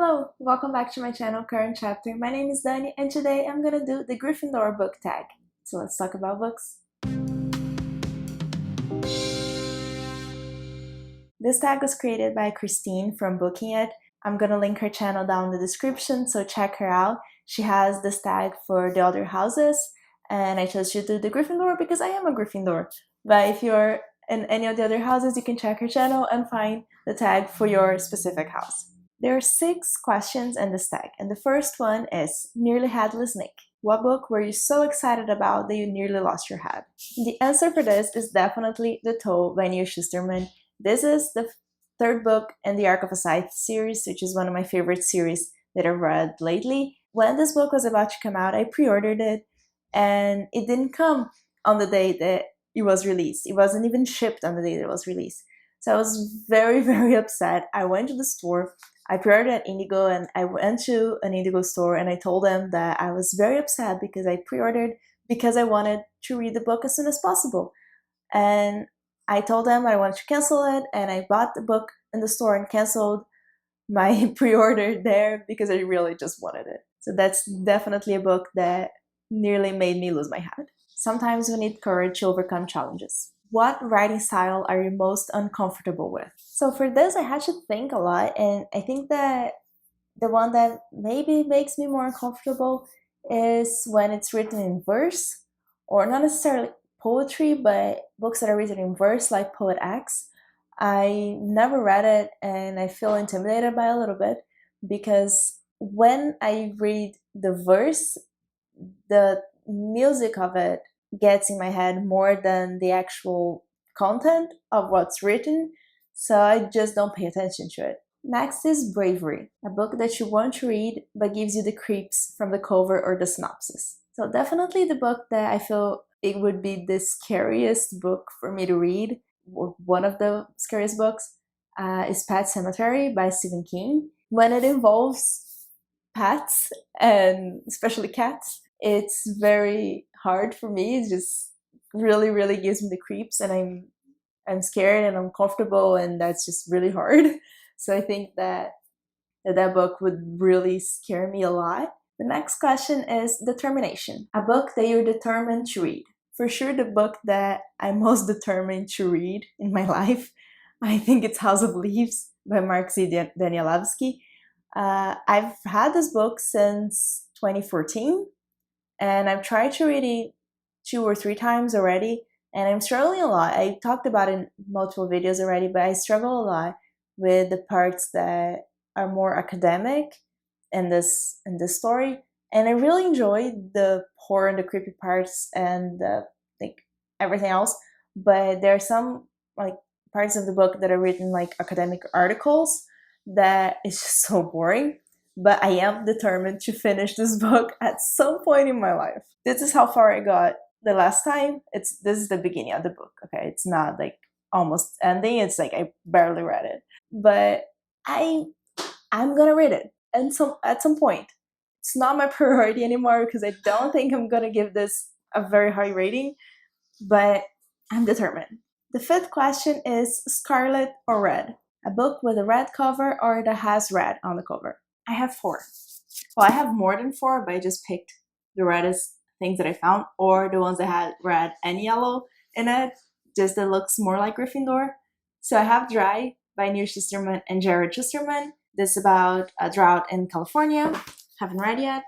Hello, welcome back to my channel, Current Chapter. My name is Dani, and today I'm gonna do the Gryffindor book tag. So let's talk about books. This tag was created by Christine from Booking It. I'm gonna link her channel down in the description, so check her out. She has this tag for the other houses, and I chose to do the Gryffindor because I am a Gryffindor. But if you're in any of the other houses, you can check her channel and find the tag for your specific house. There are 6 questions in this tag, and the first one is, nearly headless Nick. What book were you so excited about that you nearly lost your head? The answer for this is definitely The Toll by Neil Shusterman. This is the 3rd book in the Arc of a Scythe series, which is one of my favorite series that I've read lately. When this book was about to come out, I pre-ordered it, and it didn't come on the day that it was released. It wasn't even shipped on the day that it was released. So I was very, very upset. I went to the store. I pre-ordered at Indigo, and I went to an Indigo store and I told them that I was very upset because I pre-ordered because I wanted to read the book as soon as possible. And I told them I wanted to cancel it, and I bought the book in the store and canceled my pre-order there because I really just wanted it. So that's definitely a book that nearly made me lose my head. Sometimes we need courage to overcome challenges. What writing style are you most uncomfortable with? So for this, I had to think a lot, and I think that the one that maybe makes me more uncomfortable is when it's written in verse, or not necessarily poetry, but books that are written in verse, like Poet X. I never read it, and I feel intimidated by it a little bit, because when I read the verse, the music of it gets in my head more than the actual content of what's written, so I just don't pay attention to it. Next is Bravery, a book that you want to read but gives you the creeps from the cover or the synopsis. So definitely the book that I feel it would be the scariest book for me to read, or one of the scariest books, is Pet Sematary by Stephen King. When it involves pets, and especially cats, it's very hard for me. It just really, really gives me the creeps, and I'm scared and uncomfortable, and that's just really hard. So I think that book would really scare me a lot. The next question is Determination, a book that you're determined to read. For sure, the book that I'm most determined to read in my life, I think it's House of Leaves by Mark Z. Danielewski. I've had this book since 2014, and I've tried to read it 2 or 3 times already, and I'm struggling a lot. I talked about it in multiple videos already, but I struggle a lot with the parts that are more academic in this story, and I really enjoyed the horror and the creepy parts and like everything else. But there are some like parts of the book that are written like academic articles that is just so boring. But I am determined to finish this book at some point in my life. This is how far I got the last time. This is the beginning of the book. Okay, it's not like almost ending. It's like I barely read it, but I'm gonna read it, and at some point. It's not my priority anymore because I don't think I'm gonna give this a very high rating, but I'm determined. The 5th question is Scarlet or Red, a book with a red cover or that has red on the cover. I have 4. Well, I have more than 4, but I just picked the reddest things that I found, or the ones that had red and yellow in it, just that looks more like Gryffindor. So I have Dry by Neil Shusterman and Jared Shusterman. This is about a drought in California. Haven't read yet.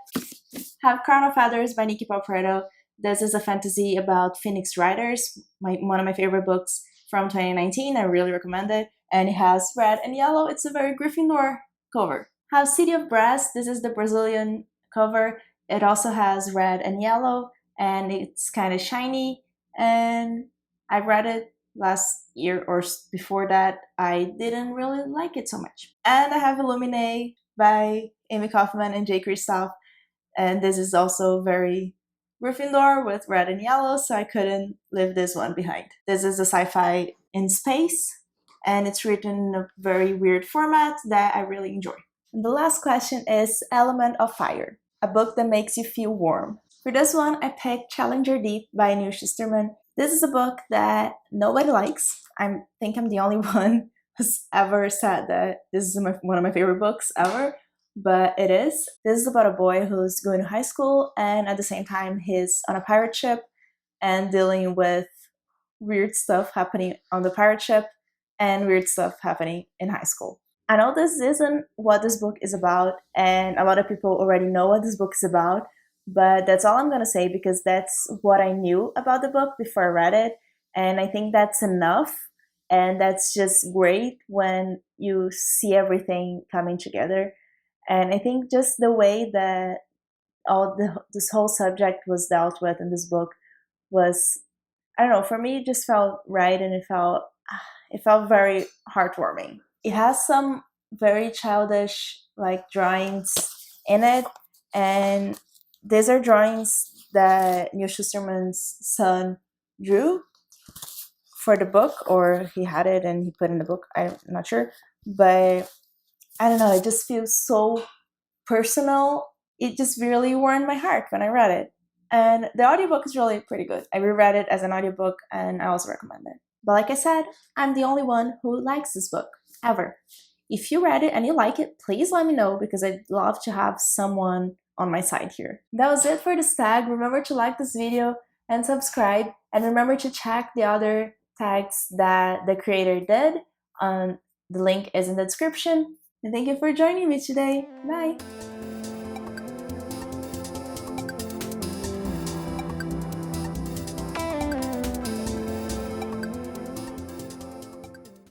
Have Crown of Feathers by Nikki Palpretto. This is a fantasy about Phoenix Riders, one of my favorite books from 2019. I really recommend it. And it has red and yellow. It's a very Gryffindor cover. Have City of Brass. This is the Brazilian cover. It also has red and yellow, and it's kind of shiny. And I read it last year or before that. I didn't really like it so much. And I have Illuminae by Amy Kaufman and Jay Kristoff. And this is also very Gryffindor with red and yellow, so I couldn't leave this one behind. This is a sci-fi in space, and it's written in a very weird format that I really enjoy. And the last question is Element of Fire, a book that makes you feel warm. For this one, I picked Challenger Deep by Neil Shusterman. This is a book that nobody likes. I think I'm the only one who's ever said that this is one of my favorite books ever. but it is. This is about a boy who's going to high school, and at the same time he's on a pirate ship and dealing with weird stuff happening on the pirate ship and weird stuff happening in high school. I know this isn't what this book is about, and a lot of people already know what this book is about, but that's all I'm gonna say because that's what I knew about the book before I read it, and I think that's enough. And that's just great when you see everything coming together. And I think just the way that this whole subject was dealt with in this book was, I don't know, for me it just felt right, and it felt very heartwarming. It has some very childish like drawings in it, and these are drawings that Neil Schusterman's son drew for the book, or he had it and he put in the book. I'm not sure, but I don't know. It just feels so personal. It just really warmed my heart when I read it. And the audiobook is really pretty good. I reread it as an audiobook and I also recommend it. But like I said, I'm the only one who likes this book, ever. If you read it and you like it, please let me know because I'd love to have someone on my side here. That was it for this tag. Remember to like this video and subscribe, and remember to check the other tags that the creator did. The link is in the description. And thank you for joining me today. Bye!